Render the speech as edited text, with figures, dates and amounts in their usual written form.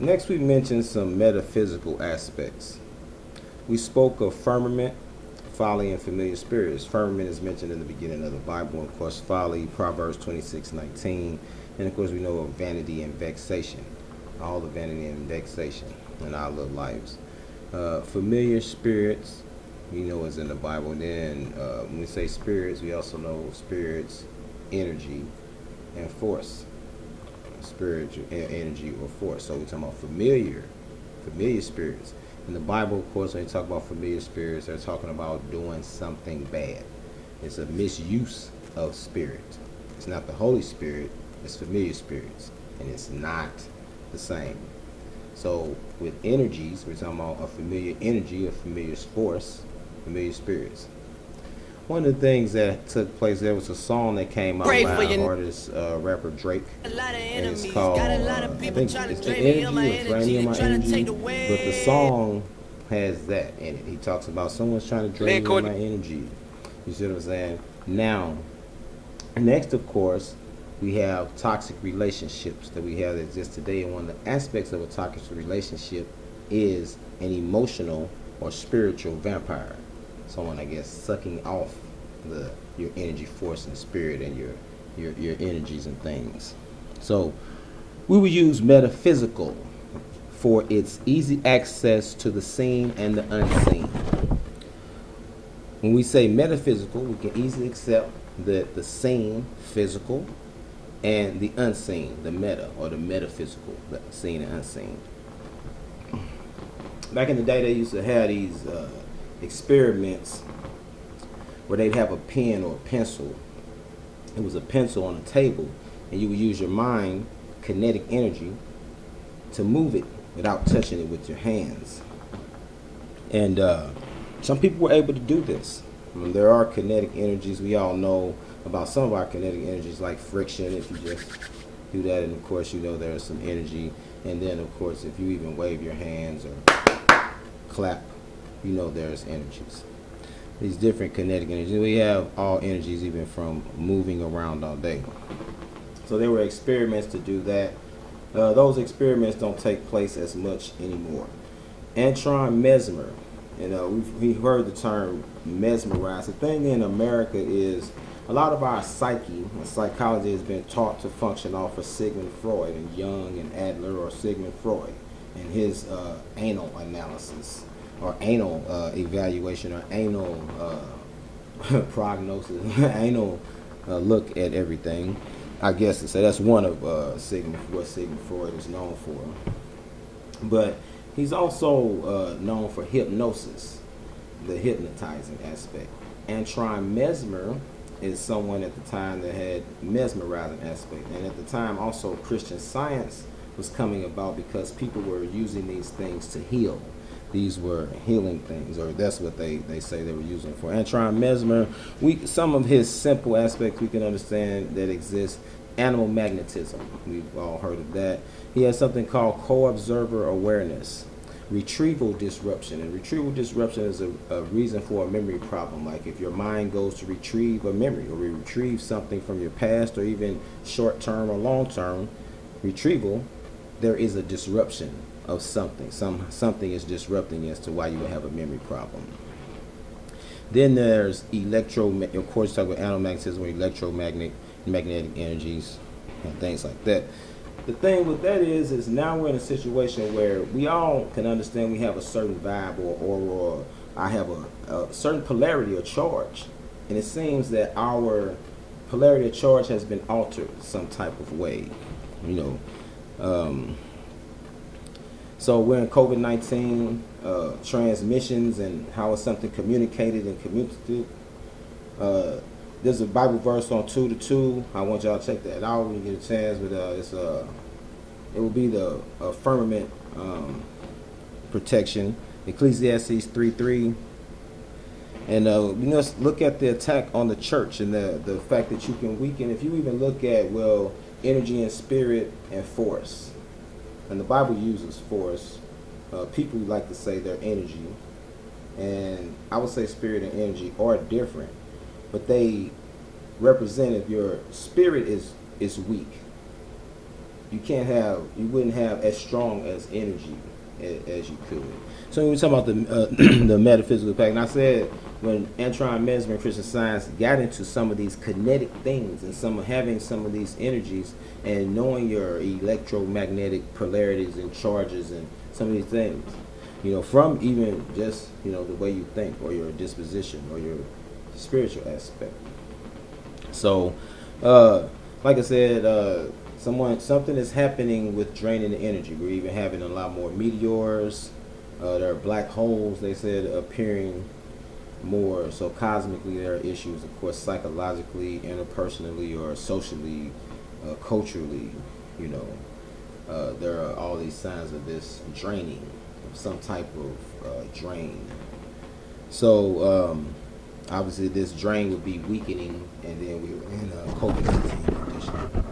Next, we mentioned some metaphysical aspects. We spoke of firmament, folly, and familiar spirits. Firmament is mentioned in the beginning of the Bible. Of course, folly, Proverbs 26:19. And of course, we know of vanity and vexation. All the vanity and vexation in our little lives. Familiar spirits, we know is in the Bible. And then when we say spirits, we also know spirits, energy, and force. Spiritual energy or force. So we're talking about familiar spirits. In the Bible, of course, when they talk about familiar spirits, they're talking about doing something bad. It's a misuse of spirit. It's not the Holy Spirit, it's familiar spirits. And it's not the same. So with energies, we're talking about a familiar energy, a familiar force, familiar spirits. One of the things that took place, there was a song that came out by an artist, rapper Drake, and it's called, I think it's the energy, or draining my energy, but the song has that in it. He talks about someone's trying to drain my energy. You see what I'm saying? Now, next, of course, we have toxic relationships that we have that exist today, and one of the aspects of a toxic relationship is an emotional or spiritual vampire. Someone, I guess, sucking off your energy, force, and spirit, and your energies and things. So we will use metaphysical for its easy access to the seen and the unseen. When we say metaphysical, we can easily accept the seen, physical, and the unseen, the meta, or the metaphysical, the seen and unseen. Back in the day, they used to have these experiments where they'd have a pen or a pencil. It was a pencil on a table, and you would use your mind, kinetic energy, to move it without touching it with your hands. And some people were able to do this. There are kinetic energies. We all know about some of our kinetic energies, like friction, if you just do that. And of course, you know there's some energy. And then, of course, if you even wave your hands or clap, you know there's energies. These different kinetic energies. We have all energies, even from moving around all day. So there were experiments to do that. Those experiments don't take place as much anymore. Anton Mesmer, we've heard the term mesmerized. The thing in America is a lot of our psyche and psychology has been taught to function off of Sigmund Freud and Jung and Adler, or Sigmund Freud and his anal analysis, or anal evaluation, or anal prognosis, anal look at everything. I guess to say that's one of what Sigmund Freud is known for. But he's also known for hypnosis, the hypnotizing aspect. Anton Mesmer is someone at the time that had mesmerizing aspect. And at the time also Christian Science was coming about because people were using these things to heal. These were healing things, or that's what they say they were using for. Anton Mesmer, some of his simple aspects we can understand that exist. Animal magnetism, we've all heard of that. He has something called co-observer awareness. Retrieval disruption, and retrieval disruption is a reason for a memory problem. Like if your mind goes to retrieve a memory, or retrieve something from your past, or even short-term or long-term retrieval, there is a disruption of something. Something is disrupting as to why you would have a memory problem. Then there's of course, talk about animal magnetism, or electromagnetic energies and things like that. The thing with that is now we're in a situation where we all can understand we have a certain vibe or I have a certain polarity or charge, and it seems that our polarity or charge has been altered some type of way, so we're in COVID-19 transmissions and how is something communicated and communicated. There's a Bible verse on 2:2. I want y'all to check that out when you get a chance. But it will be the firmament protection. Ecclesiastes 3:3. And let's look at the attack on the church and the fact that you can weaken. If you even look at energy and spirit and force, and the Bible uses force. People like to say they're energy, and I would say spirit and energy are different. But they represent, if your spirit is weak, you wouldn't have as strong as energy as you could. So when we talk about the the metaphysical impact, and I said when Antoine Mesmer and Christian Science got into some of these kinetic things and having some of these energies and knowing your electromagnetic polarities and charges and some of these things, from even just the way you think or your disposition or your spiritual aspect. So, like I said, something is happening with draining the energy. We're even having a lot more meteors. There are black holes, they said, appearing more. So cosmically, there are issues, of course, psychologically, interpersonally, or socially, culturally. There are all these signs of this draining, of some type of drain. So obviously, this drain would be weakening, and then we're in a COVID-19 condition.